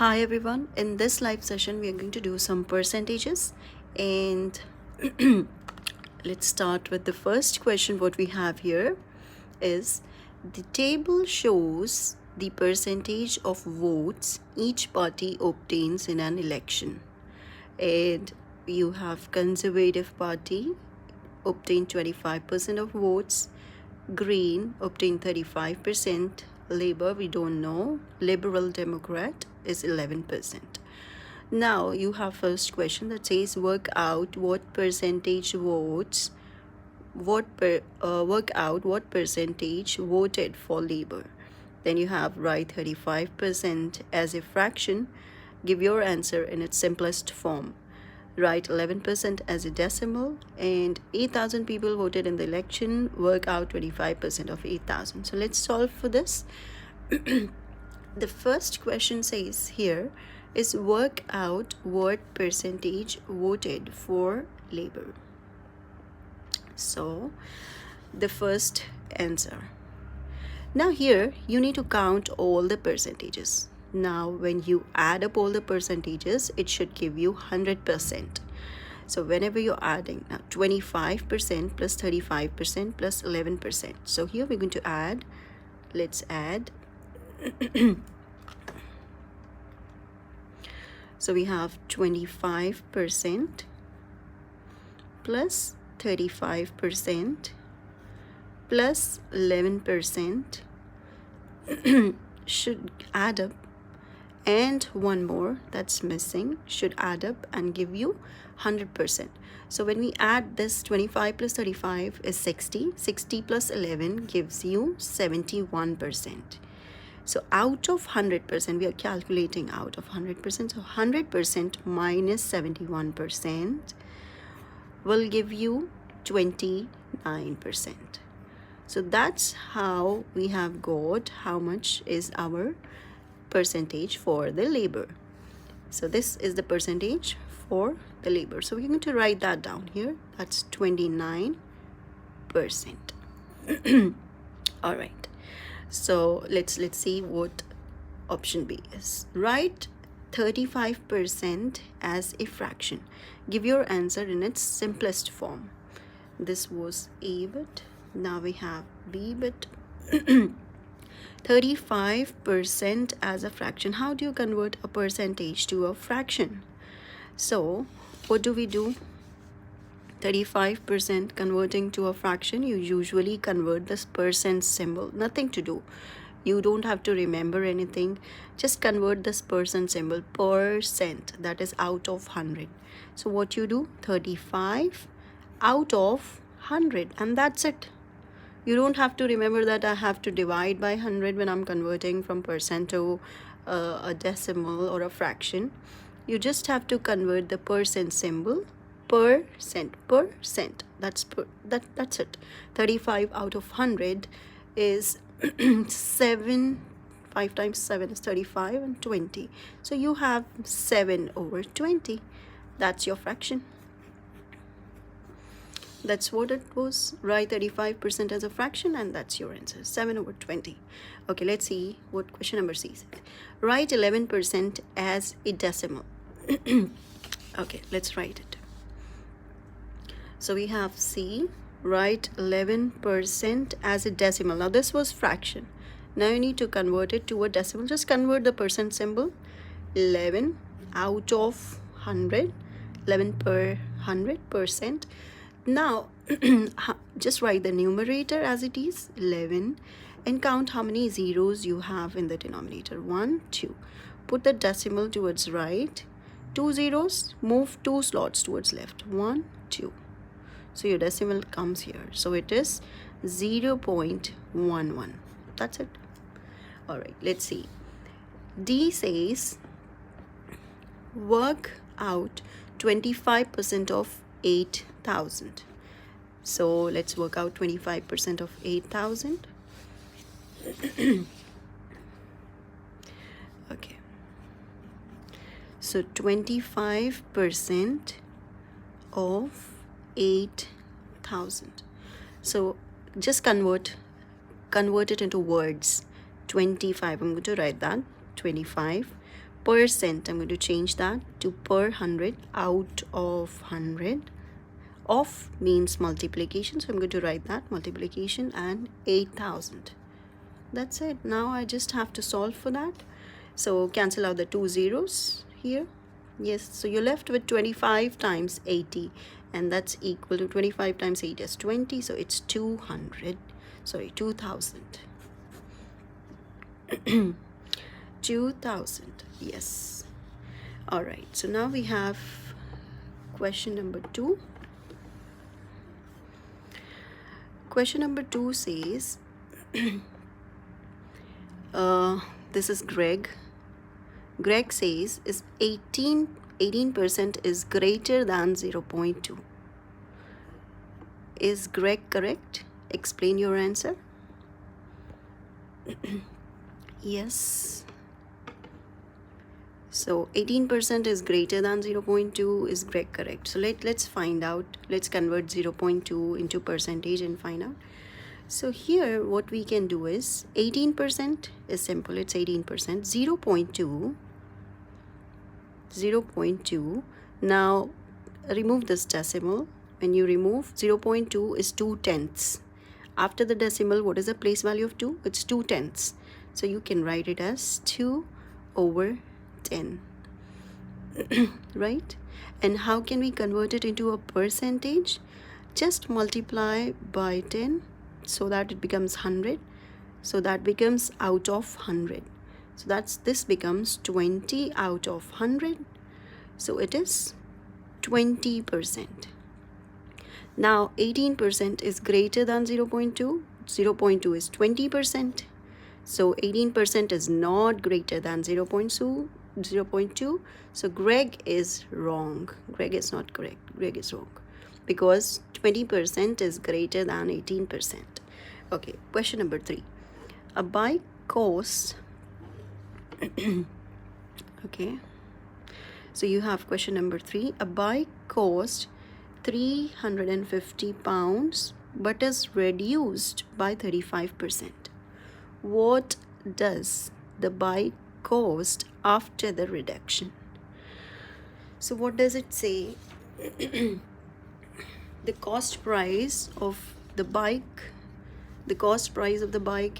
Hi everyone, in this live session we are going to do some percentages and let's start with the first question. What we have here is the table shows the percentage of votes each party obtains in an election, and you have Conservative Party obtained 25% of votes, Green obtained 35%, Labour we don't know, Liberal Democrat is 11%. Now you have first question that says work out what percentage votes work out what percentage voted for Labour. Then you have write 35% as a fraction, give your answer in its simplest form. Write 11% as a decimal, and 8,000 people voted in the election, work out 25% of 8,000. So let's solve for this. The first question says here is work out what percentage voted for Labour. So the first answer. Now here you need to count all the percentages. Now when you add up all the percentages, it should give you 100%. So whenever you're adding, now 25% plus 35% plus 11%. So here we're going to add, let's add. So we have 25% plus 35% plus 11% should add up, and one more that's missing should add up and give you 100%. So when we add this, 25 plus 35 is 60, 60 plus 11 gives you 71%. So out of 100%, we are calculating out of 100%. So 100% minus 71% will give you 29%. So that's how we have got how much is our percentage for the Labour. So this is the percentage for the Labour. So we're going to write that down here. That's 29%. All right. So let's see what option B is. Write 35% as a fraction. Give your answer in its simplest form. This was A bit. Now we have B bit. 35% as a fraction. How do you convert a percentage to a fraction? So what do we do? 35% converting to a fraction, you usually convert this percent symbol. Nothing to do. You don't have to remember anything. Just convert this percent symbol. Percent, that is out of 100. So what you do? 35 out of 100, and that's it. You don't have to remember that I have to divide by 100 when I'm converting from percent to a decimal or a fraction. You just have to convert the percent symbol. Percent. That's it. 35 out of 100 is 7. 5 times 7 is 35 and 20. So you have 7 over 20. That's your fraction. That's what it was. Write 35% as a fraction, and that's your answer, 7 over 20. Okay, let's see what question number C says. Write 11% as a decimal. Okay, let's write it. So we have C, write 11% as a decimal. Now this was fraction. Now you need to convert it to a decimal. Just convert the percent symbol. 11 out of 100, 11 per 100%. Now just write the numerator as it is, 11, and count how many zeros you have in the denominator. 1, 2. Put the decimal towards right. 2 zeros, move 2 slots towards left. 1, 2. So your decimal comes here. So it is 0.11. That's it. All right, let's see. D says work out 25% of 8,000. So let's work out 25% of 8,000. Okay. So 25% of 8,000. So just convert it into words. 25, I'm going to write that. 25 percent, I'm going to change that to per 100, out of 100. Of means multiplication, so I'm going to write that multiplication and 8,000. That's it. Now I just have to solve for that. So cancel out the 2 zeros here. Yes, so you're left with 25 times 80, and that's equal to 25 times 8 is 20, so it's 2,000. 2,000, yes. All right, so now we have question number 2. Question number 2 says, this is Greg. Greg says is 18% is greater than 0.2. Is Greg correct? Explain your answer. Yes. So 18% is greater than 0.2. Is Greg correct? So let's find out. Let's convert 0.2 into percentage and find out. So here what we can do is 18% is simple. It's 18%. 0.2. Now remove this decimal. When you remove 0.2 is 2/10. After the decimal, what is the place value of 2? It's 2/10. So you can write it as 2/10. Right? And how can we convert it into a percentage? Just multiply by 10 so that it becomes 100. So that becomes out of 100. So this becomes 20 out of 100. So it is 20%. Now 18% is greater than 0.2. 0.2 is 20%. So 18% is not greater than 0.2. So Greg is wrong. Greg is not correct. Greg is wrong, because 20% is greater than 18%. Okay, question number 3. A bike costs okay, so you have question number 3. A bike costs 350 pounds but is reduced by 35%. What does the bike cost after the reduction? So what does it say? The cost price of the bike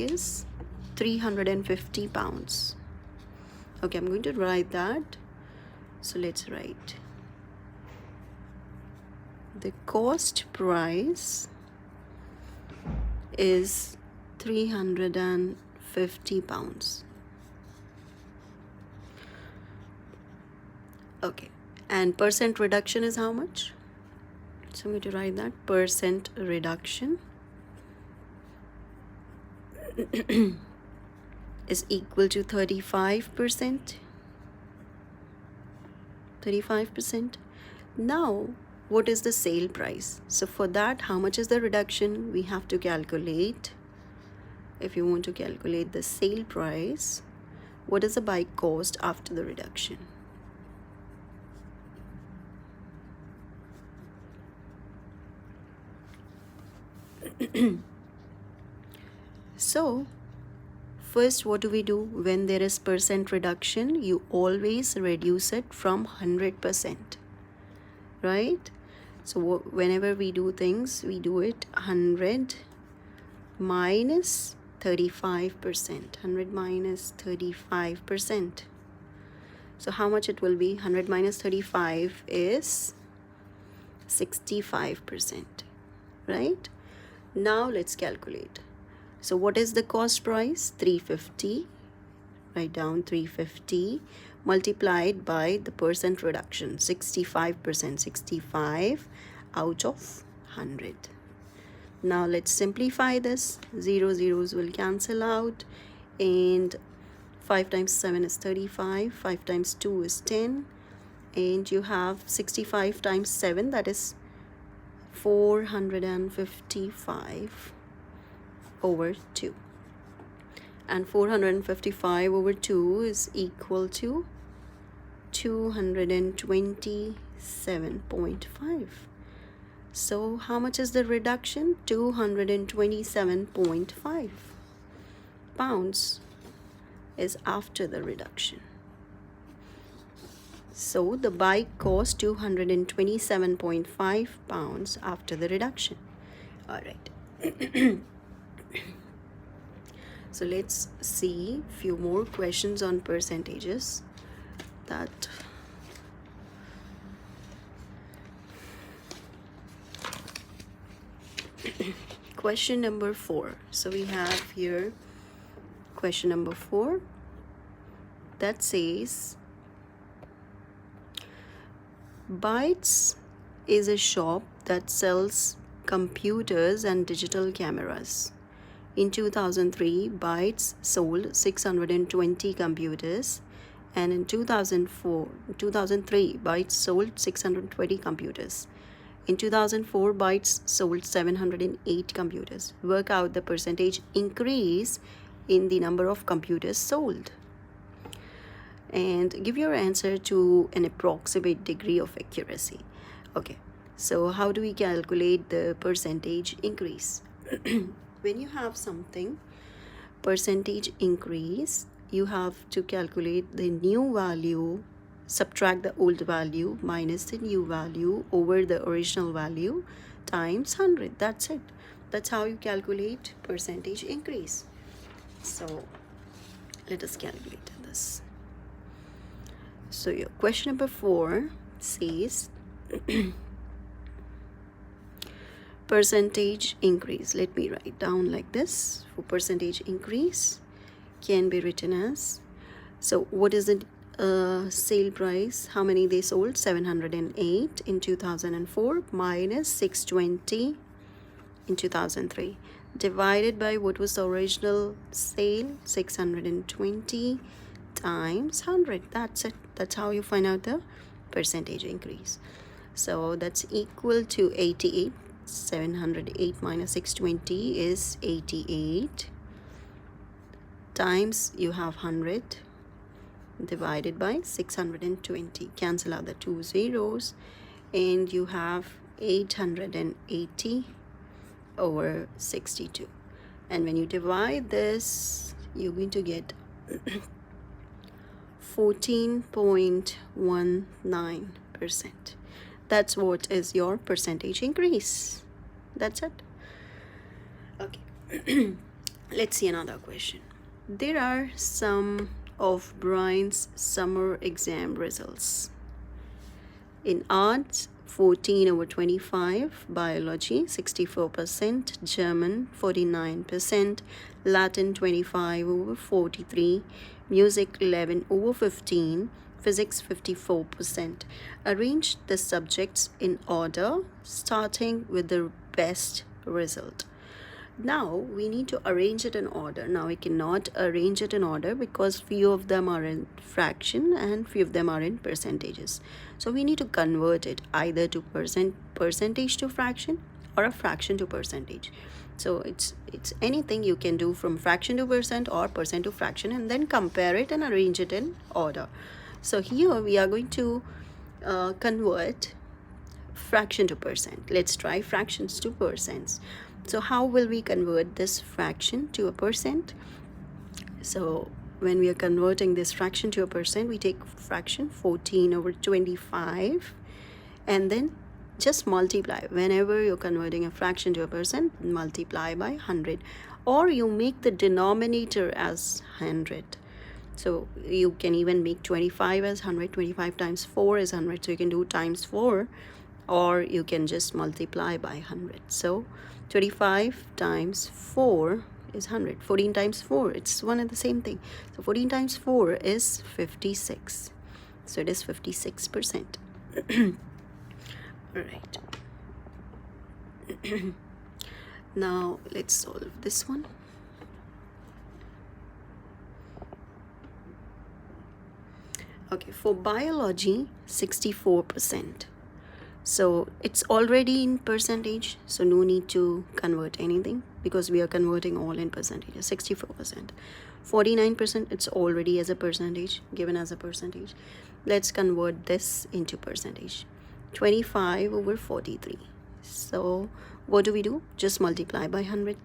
is 350 pounds. Okay, I'm going to write that. So let's write. The cost price is 350 pounds. Okay, and percent reduction is how much? So I'm going to write that. Percent reduction is equal to 35%. 35%. Now, what is the sale price? So for that, how much is the reduction? We have to calculate. If you want to calculate the sale price, what does the bike cost after the reduction? So first, what do? When there is percent reduction, you always reduce it from 100%, right? So whenever we do things, we do it 100 minus 35%. 100 minus 35%. So how much it will be? 100 minus 35 is 65%, right? Now let's calculate. So what is the cost price? 350. Write down 350 multiplied by the percent reduction, 65%. 65 out of 100. Now let's simplify this. 0 zeros will cancel out, and 5 times 7 is 35. 5 times 2 is 10, and you have 65 times 7, that is 455 over 2, and 455 over 2 is equal to 227.5. So how much is the reduction? 227.5 pounds is after the reduction. So the bike cost 227.5 pounds after the reduction. All right. So let's see few more questions on percentages. That question number 4. So we have here question number 4 that says Bytes is a shop that sells computers and digital cameras. In 2003, Bytes sold 620 computers, and in 2003, Bytes sold 620 computers. In 2004, Bytes sold 708 computers. Work out the percentage increase in the number of computers sold. And give your answer to an approximate degree of accuracy. Okay, so how do we calculate the percentage increase? When you have something percentage increase, you have to calculate the new value, subtract the old value minus the new value over the original value times 100. That's it. That's how you calculate percentage increase. So let us calculate this. So your question number 4 says percentage increase. Let me write down like this. For percentage increase can be written as, so what is the sale price? How many they sold? 708 in 2004 minus 620 in 2003 divided by what was the original sale, 620 times 100. That's it. That's how you find out the percentage increase. So that's equal to 88. 708 minus 620 is 88 times you have 100 divided by 620. Cancel out the 2 zeros and you have 880 over 62. And when you divide this, you're going to get 14.19%. That's what is your percentage increase. That's it. Okay. Let's see another question. There are some of Brian's summer exam results. In arts, 14 over 25, biology 64%, German 49%, Latin 25 over 43, music 11 over 15, physics 54%. Arrange the subjects in order, starting with the best result. Now we need to arrange it in order. Now we cannot arrange it in order because few of them are in fraction and few of them are in percentages. So we need to convert it either to percentage to fraction or a fraction to percentage. So it's anything you can do from fraction to percent or percent to fraction and then compare it and arrange it in order. So here we are going to convert fraction to percent. Let's try fractions to percents. So how will we convert this fraction to a percent? So when we are converting this fraction to a percent, we take fraction 14 over 25 and then just multiply. Whenever you're converting a fraction to a percent, multiply by 100, or you make the denominator as 100. So you can even make 25 as 100. 25 times 4 is 100. So you can do times 4, or you can just multiply by 100. So 25 times 4 is 100. 14 times 4, it's one and the same thing. So 14 times 4 is 56. So it is 56%. Right. Now let's solve this one. Okay, for biology, 64%. So it's already in percentage, so no need to convert anything because we are converting all in percentages. 64%. 49%, it's already as a percentage, given as a percentage. Let's convert this into percentage. 25 over 43. So what do? Just multiply by 100.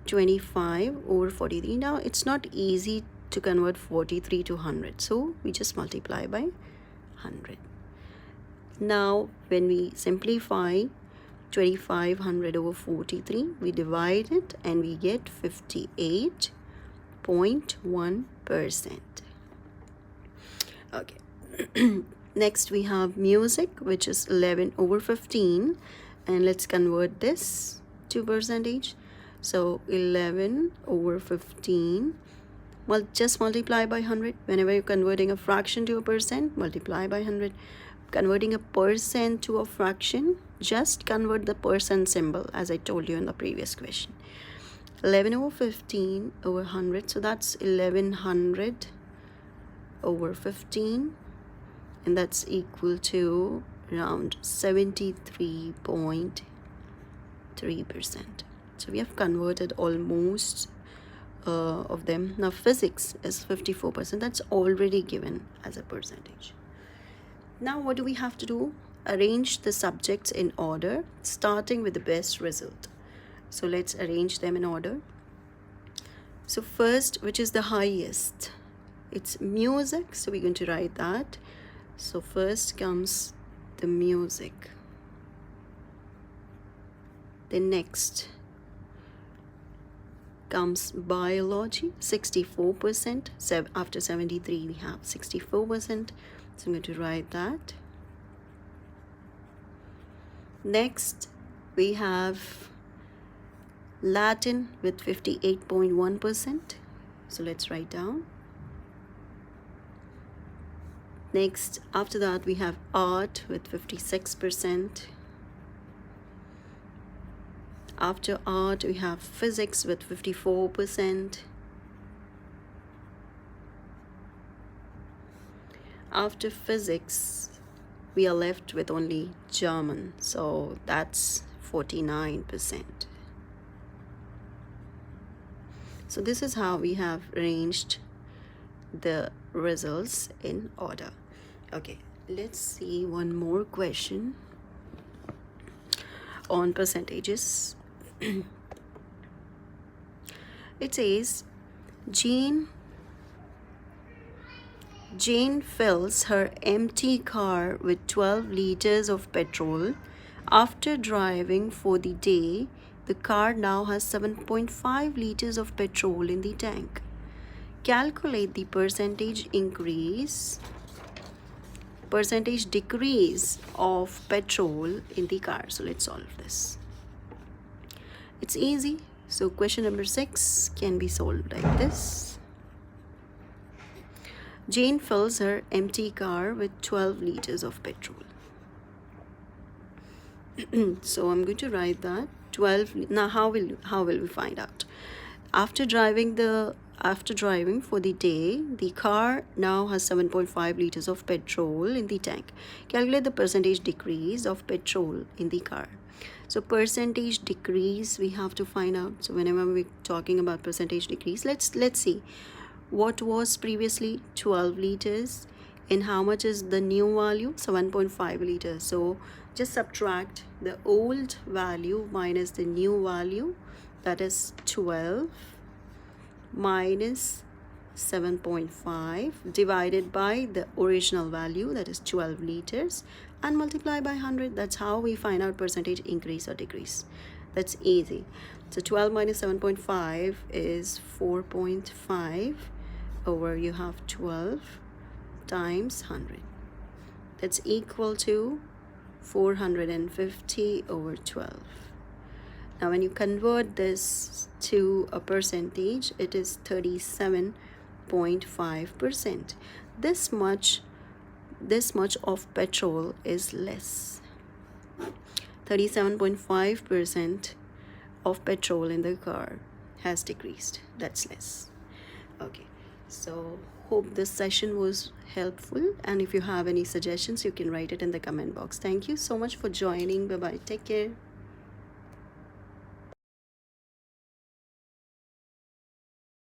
25 over 43. Now it's not easy to convert 43 to 100, so we just multiply by 100. Now when we simplify 2500 over 43, we divide it and we get 58.1%. Okay. Next we have music, which is 11 over 15, and let's convert this to percentage. So 11 over 15, well, just multiply by 100. Whenever you're converting a fraction to a percent, multiply by 100. Converting a percent to a fraction, just convert the percent symbol, as I told you in the previous question. 11 over 15 over 100, so that's 1100 over 15, and that's equal to around 73.3%. So we have converted almost of them. Now physics is 54%. That's already given as a percentage. Now what do we have to do? Arrange the subjects in order, starting with the best result. So let's arrange them in order. So first, which is the highest? It's music, so we're going to write that. So first comes the music. Then next comes biology, 64%. After 73 we have 64%. So I'm going to write that. Next we have Latin with 58.1%. So let's write down. Next, after that we have art with 56%. After art we have physics with 54%. After physics we are left with only German, so that's 49%. So this is how we have arranged the results in order. Okay, let's see one more question on percentages. It says Jane fills her empty car with 12 liters of petrol. After driving for the day, the car now has 7.5 liters of petrol in the tank. Calculate the percentage decrease of petrol in the car. So let's solve this. It's easy. So question number 6 can be solved like this. Jane fills her empty car with 12 liters of petrol. So I'm going to write that 12. Now how will we find out? After driving for the day, the car now has 7.5 liters of petrol in the tank. Calculate the percentage decrease of petrol in the car. So percentage decrease we have to find out. So whenever we're talking about percentage decrease, let's see what was previously 12 liters and how much is the new value, 7.5 liters. So just subtract the old value minus the new value, that is 12 minus 7.5 divided by the original value, that is 12 liters, and multiply by 100. That's how we find out percentage increase or decrease. That's easy. So 12 minus 7.5 is 4.5 over, you have 12 times 100. That's equal to 450 over 12. Now when you convert this to a percentage, it is 37.5%. This much of petrol is less. 37.5% of petrol in the car has decreased. That's less. Okay, so hope this session was helpful, and if you have any suggestions you can write it in the comment box. Thank you so much for joining. Bye bye, take care.